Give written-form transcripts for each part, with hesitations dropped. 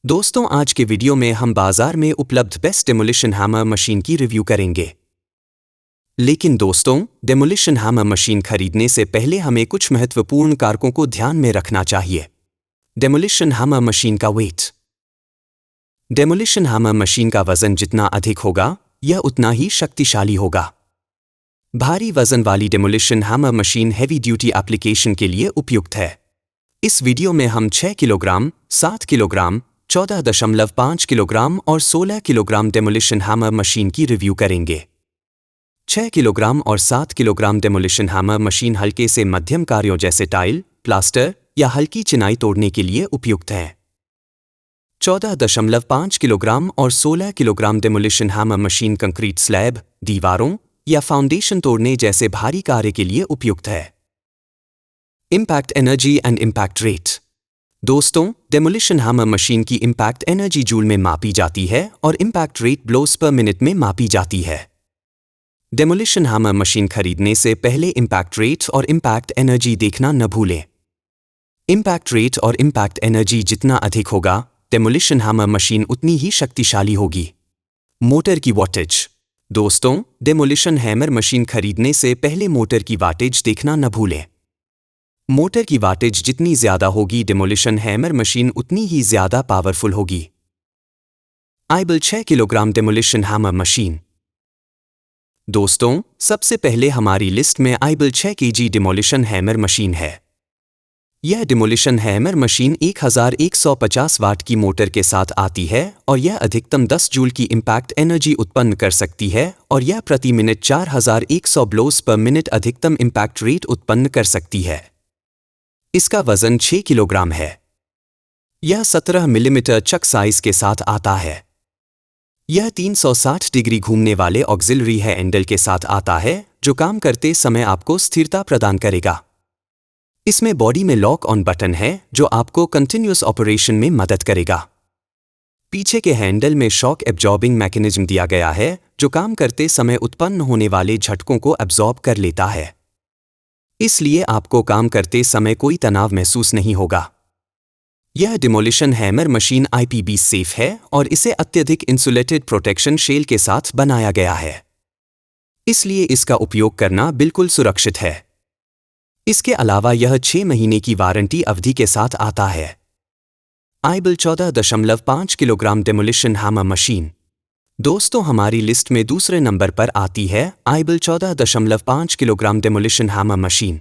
दोस्तों, आज के वीडियो में हम बाजार में उपलब्ध बेस्ट डेमोलिशन हैमर मशीन की रिव्यू करेंगे। लेकिन दोस्तों, डेमोलिशन हैमर मशीन खरीदने से पहले हमें कुछ महत्वपूर्ण कारकों को ध्यान में रखना चाहिए। डेमोलिशन हैमर मशीन का वेट। डेमोलिशन हैमर मशीन का वजन जितना अधिक होगा, यह उतना ही शक्तिशाली होगा। भारी वजन वाली demolition hammer machine heavy duty application के लिए उपयुक्त है। इस वीडियो में हम 6 किलोग्राम, 7 किलोग्राम, 14.5 किलोग्राम और 16 किलोग्राम डेमोलिशन हैमर मशीन की रिव्यू करेंगे। 6 किलोग्राम और 7 किलोग्राम डेमोलिशन हैमर मशीन हल्के से मध्यम कार्यों जैसे टाइल, प्लास्टर या हल्की चिनाई तोड़ने के लिए उपयुक्त है। 14.5 किलोग्राम और 16 kilogram demolition hammer machine concrete slab, दीवारों या फाउंडेशन तोड़ने जैसे भारी कार्य के लिए उपयुक्त है। Impact energy and impact rate. दोस्तों, डेमोलिशन हैमर मशीन की इम्पैक्ट एनर्जी जूल में मापी जाती है और इम्पैक्ट रेट ब्लोस पर मिनट में मापी जाती है। डेमोलिशन हैमर मशीन खरीदने से पहले इम्पैक्ट रेट और इम्पैक्ट एनर्जी देखना न भूलें। इम्पैक्ट रेट और इम्पैक्ट एनर्जी जितना अधिक होगा, डेमोलिशन हैमर मशीन उतनी ही शक्तिशाली होगी। मोटर की वॉटेज। दोस्तों, डेमोलिशन हैमर मशीन खरीदने से पहले मोटर की वाटेज देखना न भूलें। मोटर की वाटेज जितनी ज्यादा होगी, डेमोलिशन हैमर मशीन उतनी ही ज्यादा पावरफुल होगी। आइबल 6 किलोग्राम डेमोलिशन हैमर मशीन। दोस्तों, सबसे पहले हमारी लिस्ट में आइबल 6 केजी डेमोलिशन हैमर मशीन है। यह डेमोलिशन हैमर मशीन 1150 वाट की मोटर के साथ आती है और यह अधिकतम 10 जूल की इम्पैक्ट एनर्जी उत्पन्न कर सकती है और यह प्रति मिनट 4100 ब्लोस पर मिनट अधिकतम इम्पैक्ट रेट उत्पन्न कर सकती है। इसका वजन 6 किलोग्राम है। यह 17 मिलीमीटर चक साइज के साथ आता है। यह 360 डिग्री घूमने वाले ऑक्सिलरी हैंडल के साथ आता है, जो काम करते समय आपको स्थिरता प्रदान करेगा। इसमें बॉडी में लॉक ऑन बटन है, जो आपको कंटिन्यूअस ऑपरेशन में मदद करेगा। पीछे के हैंडल में शॉक एब्जॉर्बिंग मैकेनिज्म दिया गया है, जो काम करते समय उत्पन्न होने वाले झटकों को एब्जॉर्ब कर लेता है। इसलिए आपको काम करते समय कोई तनाव महसूस नहीं होगा। यह demolition hammer machine IPB safe है और इसे अत्यधिक इंसुलेटेड प्रोटेक्शन शेल के साथ बनाया गया है। इसलिए इसका उपयोग करना बिल्कुल सुरक्षित है। इसके अलावा यह 6 महीने की वारंटी अवधि के साथ आता है। आइबल 14.5 किलोग्राम डेमोलिशन हैमर मशीन। दोस्तों, हमारी लिस्ट में दूसरे नंबर पर आती है आइबल 14.5 किलोग्राम डेमोलिशन हैमर मशीन।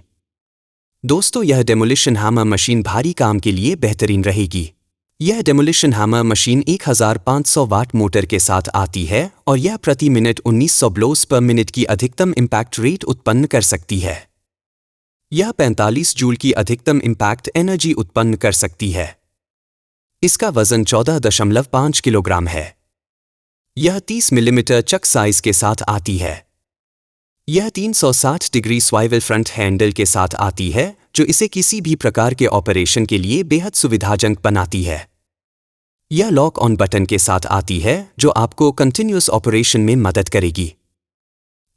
दोस्तों, यह डेमोलिशन हैमर मशीन भारी काम के लिए बेहतरीन रहेगी। यह डेमोलिशन हैमर मशीन 1500 वाट मोटर के साथ आती है और यह प्रति मिनट 1900 ब्लोस पर मिनट की अधिकतम इम्पैक्ट रेट उत्पन्न कर सकती है। यह 45 जूल की अधिकतम इम्पैक्ट एनर्जी उत्पन्न कर सकती है। इसका वजन 14.5 किलोग्राम है। यह 30 मिलीमीटर चक साइज के साथ आती है। यह 360 डिग्री स्वाइवल फ्रंट हैंडल के साथ आती है, जो इसे किसी भी प्रकार के ऑपरेशन के लिए बेहद सुविधाजनक बनाती है। यह लॉक ऑन बटन के साथ आती है, जो आपको कंटिन्यूअस ऑपरेशन में मदद करेगी।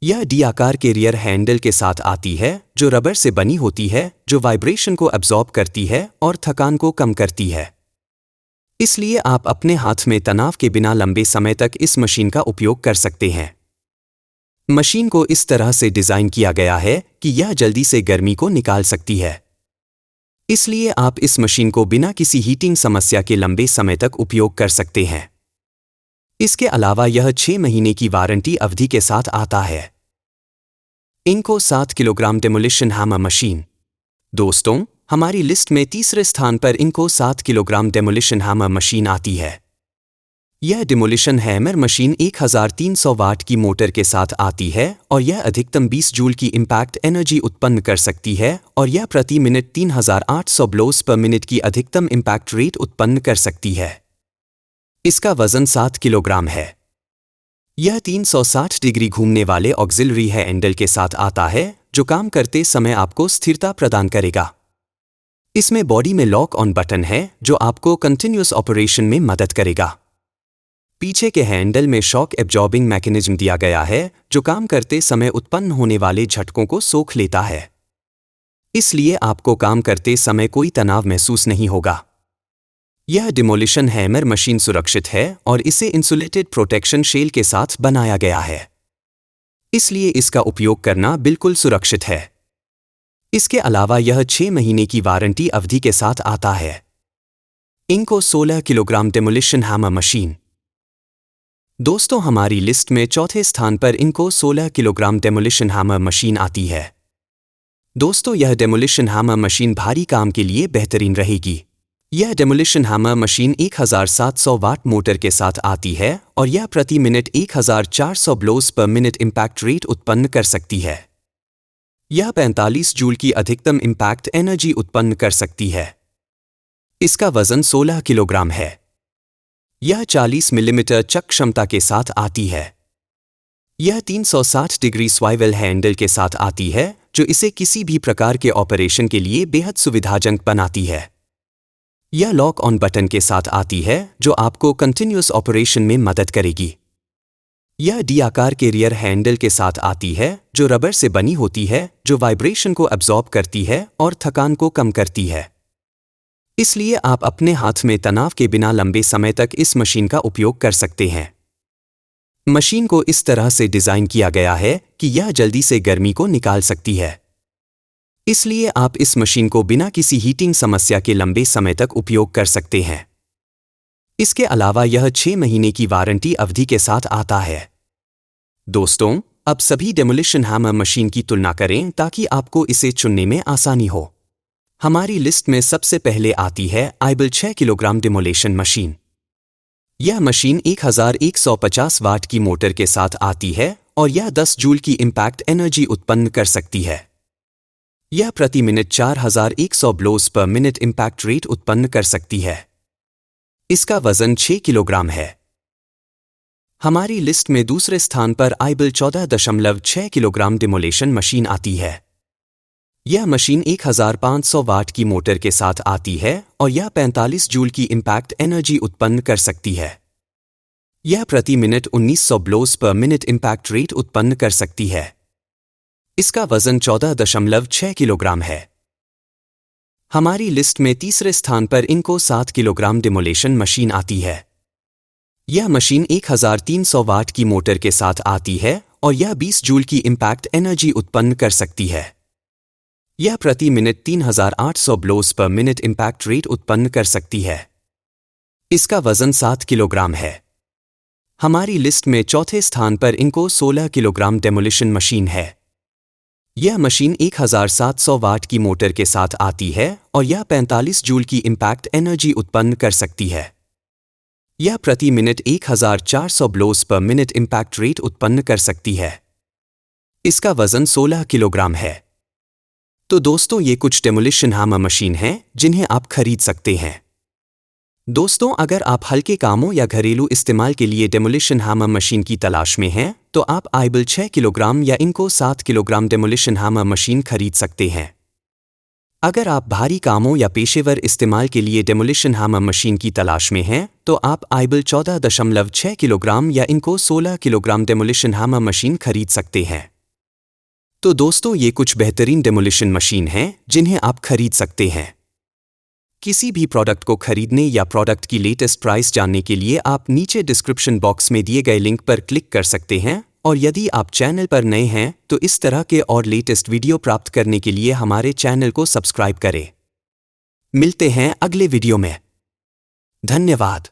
यह डी आकार के रियर हैंडल के साथ आती है, जो रबर से बनी होती है, जो वाइब्रेशन को एब्जॉर्ब करती है और थकान को कम करती है। इसलिए आप अपने हाथ में तनाव के बिना लंबे समय तक इस मशीन का उपयोग कर सकते हैं। मशीन को इस तरह से डिजाइन किया गया है कि यह जल्दी से गर्मी को निकाल सकती है। इसलिए आप इस मशीन को बिना किसी हीटिंग समस्या के लंबे समय तक उपयोग कर सकते हैं। इसके अलावा यह 6 महीने की वारंटी अवधि के साथ आता है। इनको 7 किलोग्राम डेमोलिशन हैमर मशीन। दोस्तों, हमारी लिस्ट में तीसरे स्थान पर इनको 7 किलोग्राम डेमोलिशन हैमर मशीन आती है। यह डेमोलिशन हैमर मशीन 1300 वाट की मोटर के साथ आती है और यह अधिकतम 20 जूल की इम्पैक्ट एनर्जी उत्पन्न कर सकती है और यह प्रति मिनट 3800 ब्लोस पर मिनट की अधिकतम इम्पैक्ट रेट उत्पन्न कर सकती है। इसका वजन 7 किलोग्राम है। यह 360 डिग्री घूमने वाले ऑक्सिलरी हैंडल के साथ आता है, जो काम करते समय आपको स्थिरता प्रदान करेगा। इसमें बॉडी में लॉक ऑन बटन है, जो आपको कंटिन्यूअस ऑपरेशन में मदद करेगा। पीछे के हैंडल में शॉक एब्जॉर्बिंग मैकेनिज्म दिया गया है, जो काम करते समय उत्पन्न होने वाले झटकों को सोख लेता है। इसलिए आपको काम करते समय कोई तनाव महसूस नहीं होगा। यह डिमोलिशन हैमर मशीन सुरक्षित है और इसे इंसुलेटेड प्रोटेक्शन शेल के साथ बनाया गया है, इसलिए इसका उपयोग करना बिल्कुल सुरक्षित है। इसके अलावा यह 6 महीने की वारंटी अवधि के साथ आता है। इंको 16 किलोग्राम डिमोलिशन हैमर मशीन। दोस्तों, हमारी लिस्ट में चौथे स्थान पर इंको 16 किलोग्राम डिमोलिशन हैमर मशीन आती है। दोस्तों, यह डिमोलिशन हैमर मशीन भारी काम के लिए बेहतरीन रहेगी। यह demolition hammer machine 1700 watt motor के साथ आती है और यह प्रति minute 1400 blows per minute impact rate उत्पन्न कर सकती है। यह 45 जूल की अधिकतम इम्पैक्ट एनर्जी उत्पन्न कर सकती है। इसका वजन 16 किलोग्राम है। यह 40 मिलीमीटर चक क्षमता के साथ आती है। यह 360 डिग्री स्वाइवल हैंडल के साथ आती है, जो इसे किसी भी प्रकार के ऑपरेशन के लिए बेहद सुविधाजनक बनाती है। यह लॉक ऑन बटन के साथ आती है, जो आपको कंटिन्यूअस ऑपरेशन में मदद करेगी। यह डी आकार के रियर हैंडल के साथ आती है, जो रबर से बनी होती है, जो वाइब्रेशन को अब्सॉर्ब करती है और थकान को कम करती है। इसलिए आप अपने हाथ में तनाव के बिना लंबे समय तक इस मशीन का उपयोग कर सकते हैं। मशीन को इस तरह से डिजाइन किया गया है कि यह जल्दी से गर्मी को निकाल सकती है, इसलिए आप इस मशीन को बिना किसी हीटिंग समस्या के लंबे समय तक उपयोग कर सकते हैं। इसके अलावा यह 6 महीने की वारंटी अवधि के साथ आता है। दोस्तों, अब सभी डिमोलिशन हैमर मशीन की तुलना करें ताकि आपको इसे चुनने में आसानी हो। हमारी लिस्ट में सबसे पहले आती है आइबल 6 किलोग्राम डिमोलिशन मशीन। यह मशीन 1150 वाट की मोटर के साथ आती है और यह 10 जूल की इम्पैक्ट एनर्जी उत्पन्न कर सकती है। यह प्रति minute 4100 blows per minute impact rate उत्पन्न कर सकती है। इसका वजन 6 किलोग्राम है। हमारी लिस्ट में दूसरे स्थान पर आइबल 14.6 किलोग्राम डिमोलिशन मशीन आती है। यह मशीन 1500 वाट की मोटर के साथ आती है और यह 45 जूल की इम्पैक्ट एनर्जी उत्पन्न कर सकती है। यह प्रति minute 1900 blows per minute impact rate उत्पन्न कर सकती है। इसका वजन 14.6 किलोग्राम है। हमारी लिस्ट में तीसरे स्थान पर इंको 7 किलोग्राम डिमोलिशन मशीन आती है। यह मशीन 1300 वाट की मोटर के साथ आती है और यह 20 जूल की इम्पैक्ट एनर्जी उत्पन्न कर सकती है। यह प्रति minute 3800 blows per minute impact rate उत्पन्न कर सकती है। इसका वजन 7 किलोग्राम है। हमारी लिस्ट में चौथे स्थान पर इंको 16 किलोग्राम डिमोलिशन मशीन है। यह मशीन 1700 वाट की मोटर के साथ आती है और यह 45 जूल की इम्पैक्ट एनर्जी उत्पन्न कर सकती है। यह प्रति minute 1400 blows per minute impact rate उत्पन्न कर सकती है। इसका वजन 16 किलोग्राम है। तो दोस्तों, ये कुछ डिमोलिशन हैमर मशीन हैं जिन्हें आप खरीद सकते हैं। दोस्तों, अगर आप हल्के कामों या घरेलू इस्तेमाल के लिए डिमोलिशन हैमर मशीन की तलाश में हैं, तो आप आइबल 6 किलोग्राम या इंको 7 किलोग्राम डिमोलिशन हैमर मशीन खरीद सकते हैं। अगर आप भारी कामों या पेशेवर इस्तेमाल के लिए डिमोलिशन हैमर मशीन की तलाश में हैं, तो आप आइबल 14.6 किलोग्राम या इंको 16 किलोग्राम डिमोलिशन हैमर मशीन खरीद सकते हैं। तो दोस्तों, ये कुछ बेहतरीन डिमोलिशन मशीन हैं जिन्हें आप खरीद सकते हैं। किसी भी प्रोडक्ट को खरीदने या प्रोडक्ट की लेटेस्ट प्राइस जानने के लिए आप नीचे डिस्क्रिप्शन बॉक्स में दिए गए लिंक पर क्लिक कर सकते हैं, और यदि आप चैनल पर नए हैं तो इस तरह के और लेटेस्ट वीडियो प्राप्त करने के लिए हमारे चैनल को सब्सक्राइब करें। मिलते हैं अगले वीडियो में। धन्यवाद।